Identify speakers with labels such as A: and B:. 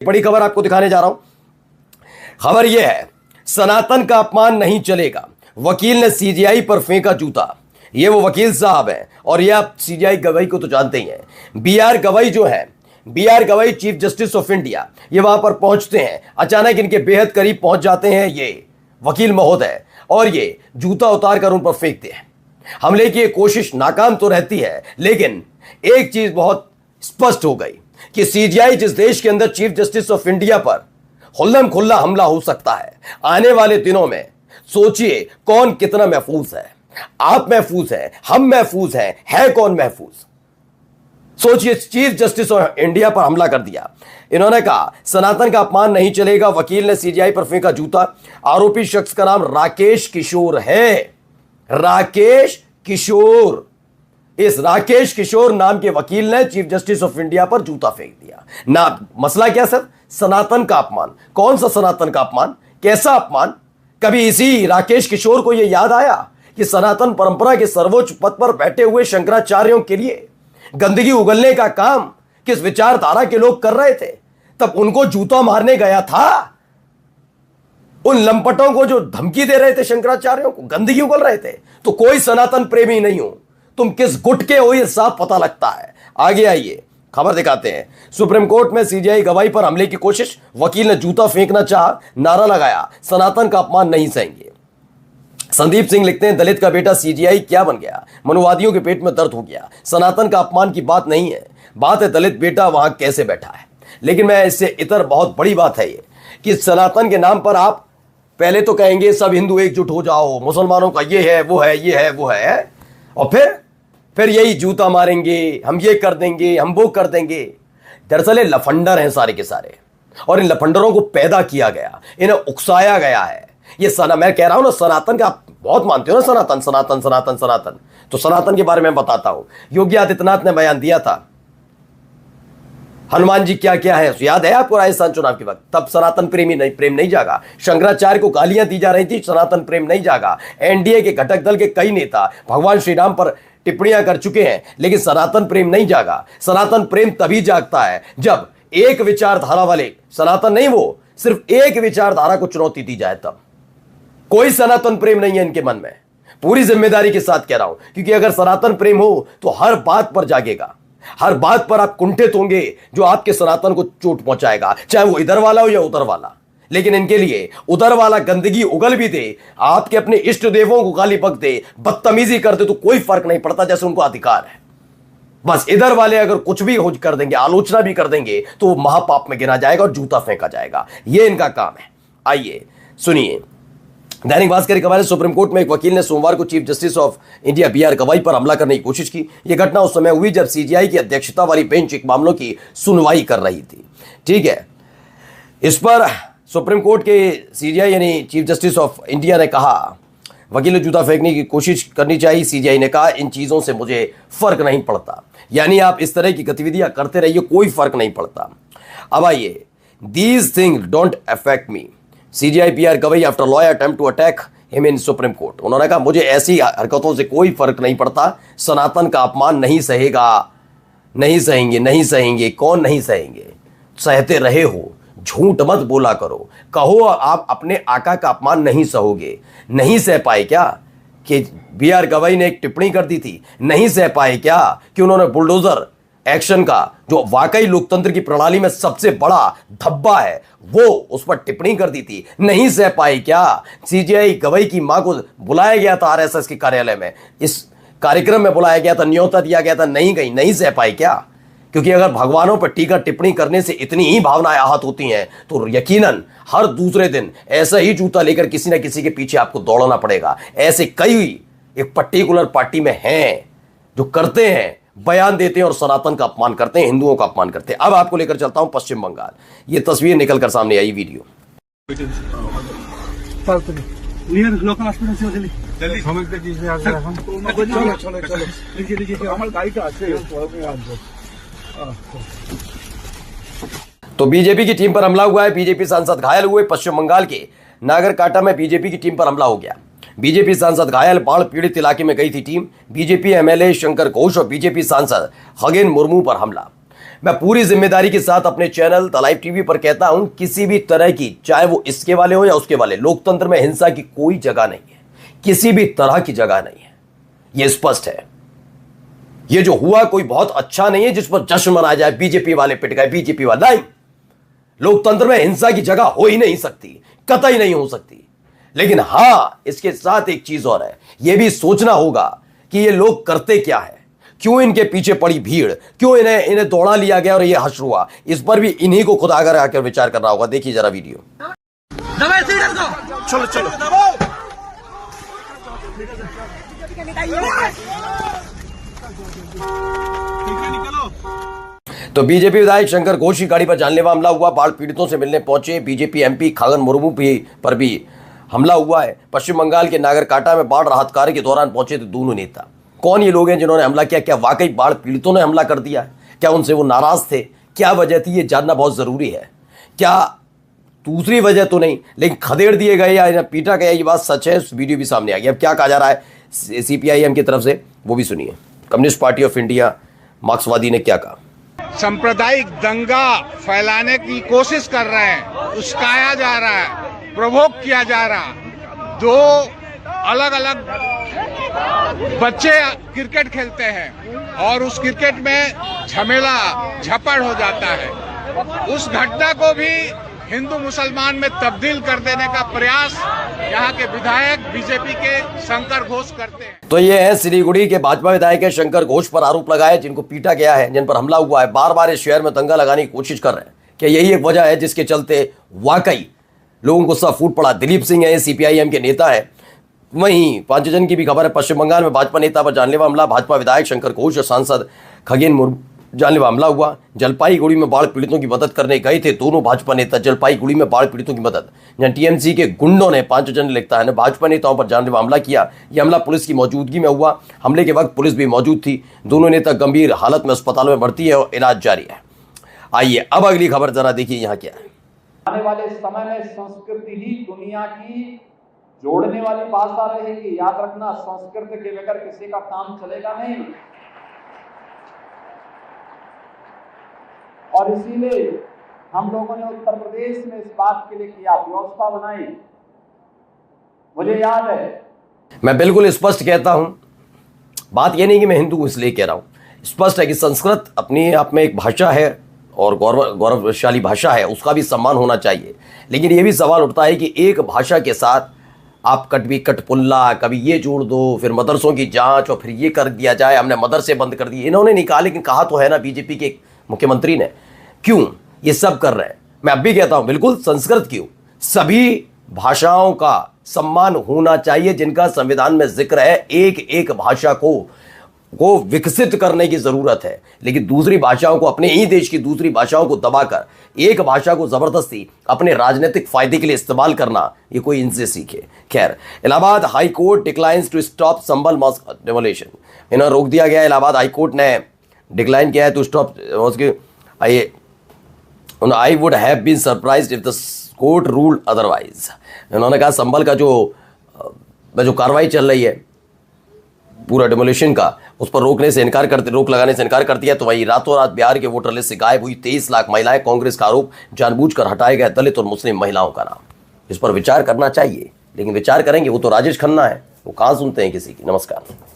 A: बड़ी खबर आपको दिखाने जा रहा हूं। खबर यह है, सनातन का अपमान नहीं चलेगा, वकील ने सीजीआई पर फेंका जूता। ये वो वकील साहब हैं और ये आप सीजीआई गवाई को तो जानते ही हैं। बीआर गवाई जो है, बीआर गवाई चीफ जस्टिस ऑफ इंडिया, ये वहां पर पहुंचते हैं। अचानक इनके बेहद करीब पहुंच जाते हैं ये वकील महोदय और ये जूता उतार कर उन पर फेंकते हैं। हमले की कोशिश नाकाम तो रहती है, लेकिन एक चीज बहुत स्पष्ट हो गई कि सीजीआई जिस देश के अंदर चीफ जस्टिस ऑफ इंडिया पर खुल्लम खुल्ला हमला हो सकता है, आने वाले दिनों में सोचिए कौन कितना महफूज है। आप महफूज हैं, हम महफूज हैं, है कौन महफूज? सोचिए, चीफ जस्टिस ऑफ इंडिया पर हमला कर दिया। इन्होंने कहा सनातन का अपमान नहीं चलेगा, वकील ने सीजीआई पर फेंका जूता। आरोपी शख्स का नाम राकेश किशोर है। राकेश किशोर, इस राकेश किशोर नाम के वकील ने चीफ जस्टिस ऑफ इंडिया पर जूता फेंक दिया ना। मसला क्या सर? सनातन का अपमान। कौन सा सनातन का अपमान? कैसा अपमान? कभी इसी राकेश किशोर को यह याद आया कि सनातन परंपरा के सर्वोच्च पद पर बैठे हुए शंकराचार्यों के लिए गंदगी उगलने का काम किस विचारधारा के लोग कर रहे थे, तब उनको जूता मारने गया था? उन लंपटों को जो धमकी दे रहे थे शंकराचार्यों को, गंदगी उगल रहे थे, तो कोई सनातन प्रेमी नहीं हो, तुम किस गुट के हो, यह साफ पता लगता है। आगे आइए, खबर दिखाते हैं। सुप्रीम कोर्ट में सीजीआई गवाही पर हमले की कोशिश, वकील ने जूता फेंकना चाहा, नारा लगाया सनातन का अपमान नहीं सहेंगे। संदीप सिंह लिखते हैं, दलित का बेटा सीजीआई क्या बन गया, मनुवादियों के पेट में दर्द हो गया। सनातन का अपमान की बात नहीं है, बात है दलित बेटा वहां कैसे बैठा है। लेकिन मैं इससे इतर बहुत बड़ी बात है ये कि सनातन के नाम पर आप पहले तो कहेंगे सब हिंदू एकजुट हो जाओ, मुसलमानों का ये है वो है, ये है वो है, और फिर यही जूता मारेंगे, हम ये कर देंगे, हम वो कर देंगे। दरअसल ये लफंडर हैं सारे के सारे, और इन लफंडरों को पैदा किया गया, इन्हें उकसाया गया है। ये मैं कह रहा हूं ना, सनातन का आप बहुत मानते हो ना, सनातन सनातन सनातन सनातन, तो सनातन के बारे में बताता हूं। योगी आदित्यनाथ ने बयान दिया था हनुमान जी क्या क्या है, याद है आपको? राजस्थान चुनाव के वक्त, तब सनातन प्रेम नहीं जागा। शंकराचार्य को गालियां दी जा रही थी, सनातन प्रेम नहीं जागा। एनडीए के घटक दल के कई नेता भगवान श्री राम पर टिप्पणियां कर चुके हैं, लेकिन सनातन प्रेम नहीं जागा। सनातन प्रेम तभी जागता है जब एक विचारधारा वाले, सनातन नहीं वो, सिर्फ एक विचारधारा को चुनौती दी जाए तब। कोई सनातन प्रेम नहीं है इनके मन में, पूरी जिम्मेदारी के साथ कह रहा हूं, क्योंकि अगर सनातन प्रेम हो तो हर बात पर जागेगा, हर बात पर आप कुंठित होंगे जो आपके सनातन को चोट पहुंचाएगा, चाहे वो इधर वाला हो या उधर वाला। लेकिन इनके लिए उधर वाला गंदगी उगल भी दे, आपके अपने इष्ट देवों को गाली बक दे, बदतमीजी कर दे, तो कोई फर्क नहीं पड़ता, जैसे उनको अधिकार है। बस इधर वाले अगर कुछ भी कर देंगे, आलोचना भी कर देंगे, तो वो महापाप में गिना जाएगा और जूता फेंका जाएगा। ये इनका काम है। आइए सुनिए, दैनिक भास्कर की खबर है, सुप्रीम कोर्ट में एक वकील ने सोमवार को chief justice of India BR Gavai पर हमला करने की कोशिश की। यह घटना उस समय हुई जब सीजीआई की अध्यक्षता वाली बेंच एक मामलों की सुनवाई कर रही थी। ठीक है, इस पर सुप्रीम कोर्ट के सीजीआई यानी चीफ जस्टिस ऑफ इंडिया ने कहा वकील ने जूता फेंकने की कोशिश करनी चाहिए। सीजीआई ने कहा इन चीज़ों से मुझे फर्क नहीं पड़ता, यानी आप इस तरह की गतिविधियां करते रहिए, कोई फर्क नहीं पड़ता। अब आइए, these things don't affect me, CJI BR Gavai after lawyer attempt to attack him in Supreme Court. उन्होंने कहा मुझे ऐसी हरकतों से कोई फर्क नहीं पड़ता, सनातन का अपमान नहीं सहेगा, नहीं सहेंगे, नहीं सहेंगे। कौन नहीं सहेंगे? सहते रहे हो, झूठ मत बोला करो, कहो आप अपने आका का अपमान नहीं सहोगे। नहीं सह पाए क्या कि बीआर गवाई ने एक टिप्पणी कर दी थी? नहीं सह पाए क्या कि उन्होंने बुलडोजर एक्शन का, जो वाकई लोकतंत्र की प्रणाली में सबसे बड़ा धब्बा है, वो उस पर टिप्पणी कर दी थी? नहीं सह पाए क्या? सीजीआई गवाई की मां को बुलाया गया था आरएसएस के कार्यालय में, इस कार्यक्रम में बुलाया गया था, न्योता दिया गया था, नहीं गई। नहीं सह पाई क्या? क्योंकि अगर भगवानों पर टीका टिप्पणी करने से इतनी ही भावनाएं आहत होती हैं, तो यकीनन हर दूसरे दिन ऐसा ही जूता लेकर किसी न किसी के पीछे आपको दौड़ना पड़ेगा। ऐसे कई एक पर्टिकुलर पार्टी में हैं जो करते हैं, बयान देते हैं और सनातन का अपमान करते हैं, हिंदुओं का अपमान करते हैं। अब आपको लेकर चलता हूं पश्चिम बंगाल। ये तस्वीर निकलकर सामने आई, वीडियो। तो बीजेपी की टीम पर हमला हुआ है, बीजेपी सांसद घायल हुए। पश्चिम बंगाल के नागरकाटा में बीजेपी की टीम पर हमला हो गया। बीजेपी सांसद घायल, बाढ़ पीड़ित इलाके में गई थी team. BJP MLA Shankar Ghosh और बीजेपी सांसद खगेन मुर्मू पर हमला। मैं पूरी जिम्मेदारी के साथ अपने चैनल द लाइव टीवी पर कहता हूं, किसी भी तरह की, चाहे वो इसके वाले हो या उसके वाले, लोकतंत्र में हिंसा की कोई जगह नहीं है, किसी भी तरह की जगह नहीं है। यह स्पष्ट है। यह जो हुआ कोई बहुत अच्छा नहीं है जिस पर जश्न मनाया जाए, बीजेपी वाले पिट गए, बीजेपी वाले, नहीं। लोकतंत्र में हिंसा की जगह हो ही नहीं सकती, कतई नहीं हो सकती। लेकिन हां, इसके साथ एक चीज और है, यह भी सोचना होगा कि ये लोग करते क्या है, क्यों इनके पीछे पड़ी भीड़, क्यों इन्हें दौड़ा लिया गया और ये हश्र हुआ। इस पर भी इन्हीं को खुद आकर आकर विचार करना होगा। देखिए जरा वीडियो।
B: चलो चलो
A: तो बीजेपी विधायक शंकर घोष की गाड़ी पर जानलेवा हमला हुआ। बाढ़ पीड़ितों से मिलने पहुंचे बीजेपी एमपी खगन मुर्मू पर भी हमला हुआ है। पश्चिम बंगाल के नागरकाटा में बाढ़ राहत कार्य के दौरान पहुंचे थे दोनों नेता। कौन ये लोग हैं जिन्होंने हमला किया? क्या वाकई बाढ़ पीड़ितों ने हमला कर दिया है? क्या उनसे वो नाराज थे? क्या वजह थी, ये जानना बहुत जरूरी है। क्या दूसरी वजह तो नहीं, लेकिन खदेड़ दिए गए या पीटा गया, ये बात सच है। इस वीडियो भी सामने आ गया। अब क्या कहा जा रहा है सीपीआईएम की तरफ से, वो भी सुनिए। कम्युनिस्ट पार्टी ऑफ इंडिया मार्क्सवादी ने क्या कहा?
B: सांप्रदायिक दंगा फैलाने की कोशिश कर रहे हैं, उस्काया जा रहा है, प्रोवोक किया जा रहा। दो अलग अलग बच्चे क्रिकेट खेलते हैं और उस क्रिकेट में झमेला झपड़ हो जाता है। उस घटना को भी हिंदू मुसलमान में तब्दील कर देने का प्रयास यहाँ के विधायक बीजेपी के शंकर घोष करते हैं।
A: तो ये है सिलीगुड़ी के भाजपा विधायक है शंकर घोष पर आरोप लगाए, जिनको पीटा गया है, जिन पर हमला हुआ है। बार बार इस शहर में दंगा लगाने की कोशिश कर रहे हैं। क्या यही एक वजह है जिसके चलते वाकई लोगों को सब फूट पड़ा? दिलीप सिंह है, सीपीआईएम के नेता है। वहीं 5 जन की भी खबर है। पश्चिम बंगाल में भाजपा नेता पर जानलेवा हमला। भाजपा विधायक शंकर घोष और सांसद खगेन मुर्मू जानलेवा हमला हुआ। जलपाईगुड़ी में बाढ़ पीड़ितों की मदद करने गए थे दोनों भाजपा नेता। जलपाईगुड़ी में बाढ़ पीड़ितों की मदद, जहां टीएमसी के गुंडों ने 5 जन लिखता है भाजपा नेताओं पर जानलेवा हमला किया। यह हमला पुलिस की मौजूदगी में हुआ। हमले के वक्त पुलिस भी मौजूद थी। दोनों नेता गंभीर हालत में अस्पतालों में भर्ती है और इलाज जारी है। आइए अब अगली खबर जरा देखिए यहाँ क्या है।
C: आने वाले समय में संस्कृति ही दुनिया की जोड़ने वाली भाषा रहेगी। याद रखना, संस्कृत के बगैर किसी का काम चलेगा नहीं। और इसीलिए हम लोगों ने उत्तर प्रदेश में इस बात के लिए किया, व्यवस्था बनाई। मुझे याद है,
A: मैं बिल्कुल स्पष्ट कहता हूं, बात यह नहीं कि मैं हिंदू हूं इसलिए कह रहा हूं। स्पष्ट है कि संस्कृत अपने आप में एक भाषा है और गौरवशाली भाषा है, उसका भी सम्मान होना चाहिए। लेकिन यह भी सवाल उठता है कि एक भाषा के साथ आप कटपुल्ला, कभी ये जोड़ दो, फिर मदरसों की जांच, और फिर ये कर दिया जाए, हमने मदरसे बंद कर दिए। इन्होंने नहीं कहा, लेकिन कहा तो है ना बीजेपी के मुख्यमंत्री ने। क्यों ये सब कर रहे हैं? मैं अब भी कहता हूं, बिल्कुल संस्कृत क्यों, सभी भाषाओं का सम्मान होना चाहिए जिनका संविधान में जिक्र है। एक एक भाषा को विकसित करने की जरूरत है। लेकिन दूसरी भाषाओं को, अपने ही देश की दूसरी भाषाओं को दबाकर एक भाषा को जबरदस्ती अपने राजनीतिक फायदे के लिए इस्तेमाल करना, ये कोई इनसे सीखे। खैर, Allahabad high court declines to stop Sambhal mosque demolition. इन्हें रोक दिया गया। इलाहाबाद हाई कोर्ट ने डिक्लाइन किया है to stop mosque. I would have been surprised if the court ruled otherwise. इन्होंने कहा संभल का जो कार्रवाई चल रही है पूरा डेमोलिशन का, उस पर रोक लगाने से इनकार कर दिया। तो वही रातों रात बिहार के वोटर लिस्ट से गायब हुई 23 लाख महिलाएं। कांग्रेस का आरोप, जानबूझकर हटाए गए दलित और मुस्लिम महिलाओं का नाम। इस पर विचार करना चाहिए, लेकिन विचार करेंगे वो तो राजेश खन्ना है, वो कहां सुनते हैं किसी की। नमस्कार।